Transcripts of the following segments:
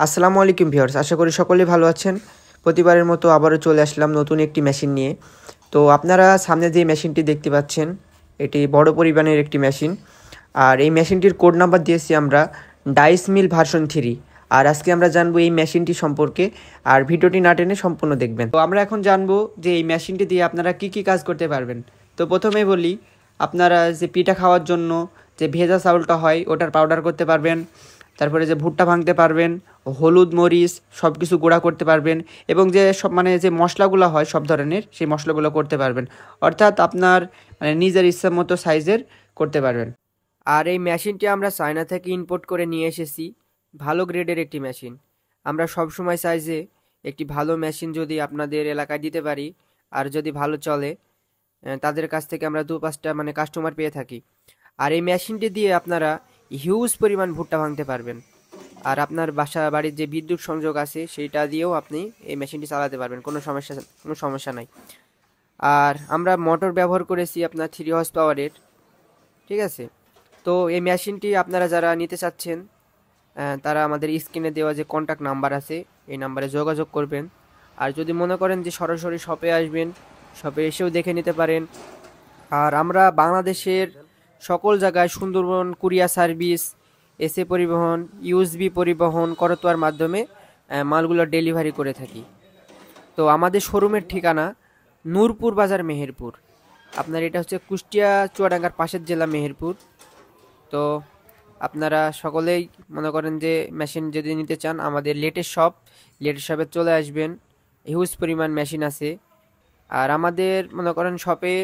আসসালামু আলাইকুম ভিউয়ার্স, আশা করি সকলেই ভালো আছেন। প্রতিবারের মতো আবারও চলে আসলাম নতুন একটি মেশিন নিয়ে। তো আপনারা সামনে যে মেশিনটি দেখতে পাচ্ছেন, এটি বড় পরিমাণের একটি মেশিন। আর এই মেশিনটির কোড নাম্বার দিয়েছি আমরা ডাইস মিল ভার্সন 3। আর আজকে আমরা জানবো এই মেশিনটি সম্পর্কে, আর ভিডিওটি না টেনে সম্পূর্ণ দেখবেন। তো আমরা এখন জানবো যে এই মেশিনটি দিয়ে আপনারা কি কি কাজ করতে পারবেন। তো প্রথমেই বলি, আপনারা যে পিঠা খাওয়ার জন্য যে ভেজা চাউলটা হয় ওটার পাউডার করতে পারবেন। তারপরে যে ভুট্টা ভাঙতে পারবেন, হলুদ মরিচ সব কিছু গুঁড়া করতে পারবেন, এবং যে সব যে মশলাগুলো হয় সব ধরনের সেই মশলাগুলো করতে পারবেন। অর্থাৎ আপনার নিজের ইচ্ছা মতো সাইজের করতে পারবেন। আর এই মেশিনটি আমরা চায়না থেকে ইম্পোর্ট করে নিয়ে এসেছি, ভালো গ্রেডের একটি মেশিন। আমরা সব সময় চাই যে একটি ভালো মেশিন যদি আপনাদের এলাকায় দিতে পারি, আর যদি ভালো চলে তাদের কাছ থেকে আমরা 2-5টা কাস্টমার পেয়ে থাকি। আর এই মেশিনটি দিয়ে আপনারা হিউজ পরিমাণ ভুট্টা ভাঙতে পারবেন। আর আপনার বাড়ির যে বিদ্যুৎ সংযোগ আছে সেইটা দিয়েও আপনি এই মেশিনটি চালাতে পারবেন, কোনো সমস্যা নাই। আর আমরা মোটর ব্যবহার করেছি আপনার 3 হর্স পাওয়ারের, ঠিক আছে। তো এই মেশিনটি আপনারা যারা নিতে চাচ্ছেন তারা আমাদের স্ক্রিনে দেওয়া যে কন্ট্যাক্ট নাম্বার আছে এই নাম্বারে যোগাযোগ করবেন। আর যদি মনে করেন যে সরাসরি শপে আসবেন, শপে এসেও দেখে নিতে পারেন। আর আমরা বাংলাদেশের সকল জায়গায় সুন্দরবন কুরিয়ার সার্ভিস, এসএ পরিবহন, ইউএসবি পরিবহন করতোয়ার মাধ্যমে মালগুলো ডেলিভারি করে থাকি। তো আমাদের শোরুমের ঠিকানা নূরপুর বাজার, মেহেরপুর। আপনার এটা হচ্ছে কুষ্টিয়া চুয়াডাঙ্গার পাশের জেলা মেহেরপুর। তো আপনারা সকলেই মনে করেন যে মেশিন যদি নিতে চান, আমাদের লেটেস্ট শপে চলে আসবেন। হিউজ পরিমাণ মেশিন আছে। আর আমাদের মনে করেন শপে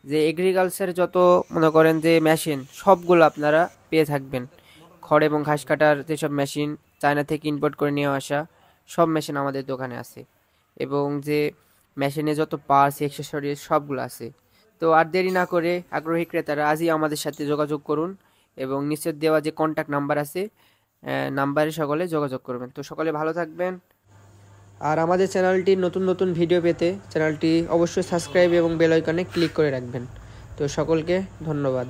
যে এগ্রিকালচার যত মনে করেন যে মেশিন সবগুলো আপনারা পেয়ে থাকবেন। খড় এবং ঘাস কাটার যেসব মেশিন চায়না থেকে ইম্পোর্ট করে নিয়ে আসা সব মেশিন আমাদের দোকানে আছে, এবং যে মেশিনে যত পার্টস অ্যাক্সেসরিজ সবগুলো আছে। তো আর দেরি না করে আগ্রহী ক্রেতারা আজই আমাদের সাথে যোগাযোগ করুন, এবং নিচের দেওয়া যে কন্ট্যাক্ট নাম্বার আছে নাম্বারে সকলে যোগাযোগ করবেন। তো সকলে ভালো থাকবেন। আর আমাদের চ্যানেলটির নতুন নতুন ভিডিও পেতে চ্যানেলটি অবশ্যই সাবস্ক্রাইব এবং বেল আইকনে ক্লিক করে রাখবেন। তো সকলকে ধন্যবাদ।